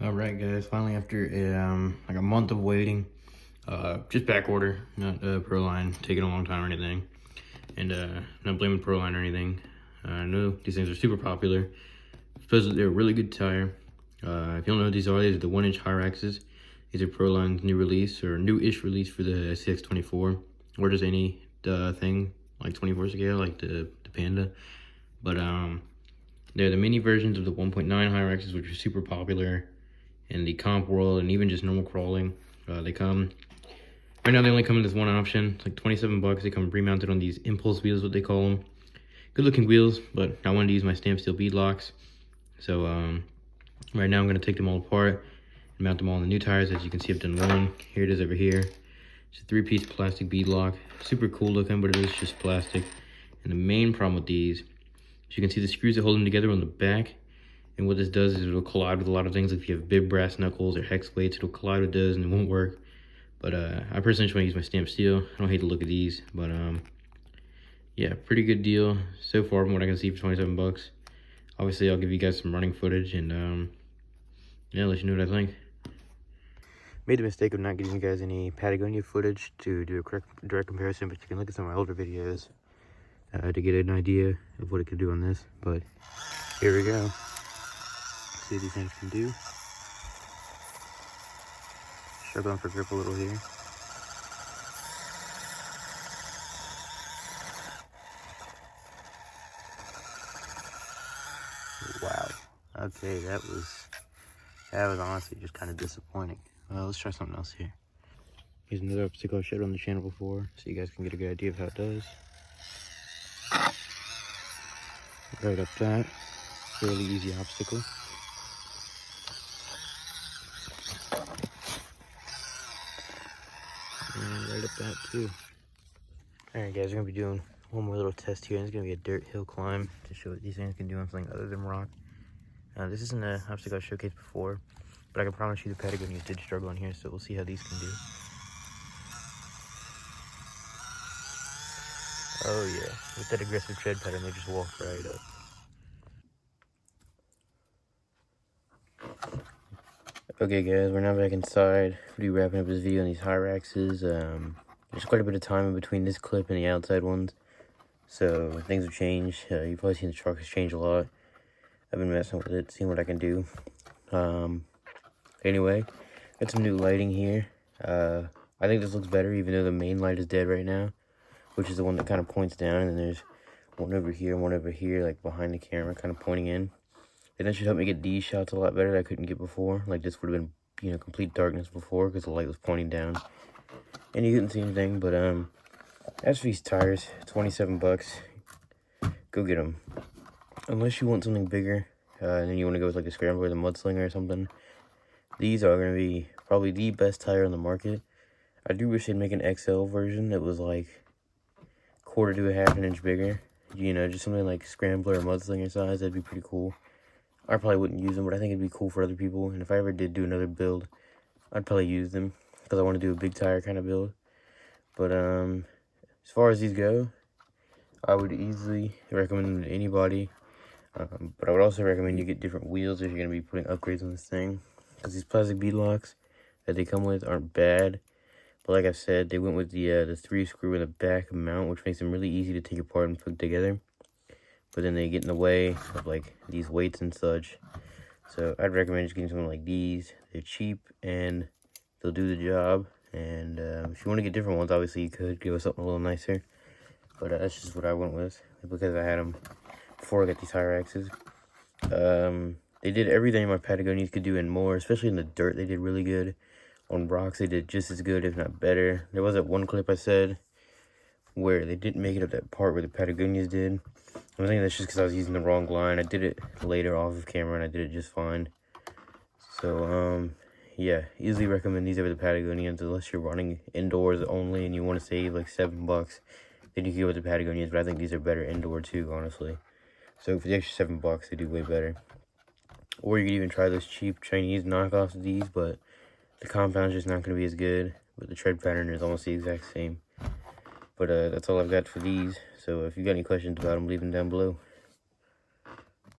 All right, guys. Finally, after like a month of waiting, just back order, not Proline taking a long time or anything, and not blaming Proline or anything. I know these things are super popular. Supposedly they're a really good tire. If you don't know what these are the 1-inch hyraxes. These are Proline's new release or new-ish release for the CX24, or just any thing like 24 scale, like the Panda. But they're the mini versions of the 1.9 hyraxes, which are super popular in the comp world and even just normal crawling. They come right now, they only come in this one option. It's like 27 bucks. They come pre-mounted on these impulse wheels, what they call them. Good looking wheels, but I wanted to use my stamp steel bead locks. So right now I'm going to take them all apart and mount them all on the new tires. As you can see, I've done one. Here it is over here. It's a 3-piece plastic bead lock. Super cool looking, but it is just plastic. And the main problem with these, as you can see, the screws that hold them together on the back. And what this does is it'll collide with a lot of things. If you have big brass knuckles or hex weights, it'll collide with those and it won't work. But I personally just want to use my stamped steel. I don't hate the look of these, but yeah, pretty good deal so far from what I can see for 27 bucks. Obviously, I'll give you guys some running footage and yeah, let you know what I think. Made the mistake of not giving you guys any Patagonia footage to do a correct direct comparison, but you can look at some of my older videos to get an idea of what it could do on this. But here we go. See what these things can do. Struggling for grip a little here. Wow. Okay, that was honestly just kind of disappointing. Well, let's try something else here. Here's another obstacle I've showed on the channel before, so you guys can get a good idea of how it does. Right up that. Fairly easy obstacle. And right up that too. Alright guys, we're going to be doing one more little test here. It's going to be a dirt hill climb to show what these things can do on something other than rock. This isn't an obstacle I showcased before, but I can promise you the Patagonians did struggle on here, so we'll see how these can do. Oh yeah, with that aggressive tread pattern, they just walk right up. Okay guys, we're now back inside. We'll be wrapping up this video on these hyraxes. There's quite a bit of time in between this clip and the outside ones, so things have changed. You've probably seen the truck has changed a lot. I've been messing with it, seeing what I can do. Anyway, got some new lighting here. I think this looks better, even though the main light is dead right now, which is the one that kind of points down, and then there's one over here, like behind the camera, kind of pointing in. And that should help me get these shots a lot better that I couldn't get before. Like, this would have been, you know, complete darkness before because the light was pointing down. And you couldn't see anything, but as for these tires, 27 bucks. Go get them. Unless you want something bigger, and then you want to go with like a scrambler or the mudslinger or something. These are going to be probably the best tire on the market. I do wish they'd make an XL version that was like 1/4 to 1/2 inch bigger. You know, just something like scrambler or mudslinger size. That'd be pretty cool. I probably wouldn't use them, but I think it'd be cool for other people. And if I ever did do another build, I'd probably use them because I want to do a big tire kind of build. But as far as these go, I would easily recommend them to anybody. But I would also recommend you get different wheels if you're going to be putting upgrades on this thing. Because these plastic bead locks that they come with aren't bad. But like I said, they went with the 3-screw in the back mount, which makes them really easy to take apart and put together. But then they get in the way of like these weights and such. So I'd recommend just getting something like these. They're cheap and they'll do the job. And if you want to get different ones, obviously you could give us something a little nicer. But that's just what I went with because I had them before I got these hyraxes. They did everything my Patagonians could do and more, especially in the dirt. They did really good. On rocks, they did just as good, if not better. There was that one clip I said where they didn't make it up that part where the Patagonians did. I think that's just because I was using the wrong line. I did it later off of camera and I did it just fine. So, yeah, easily recommend these over the Patagonians unless you're running indoors only and you want to save like 7 bucks. Then you can go with the Patagonians, but I think these are better indoor too, honestly. So for the extra 7 bucks, they do way better. Or you could even try those cheap Chinese knockoffs of these, but the compound's just not going to be as good. But the tread pattern is almost the exact same. But that's all I've got for these. So if you got any questions about them, leave them down below.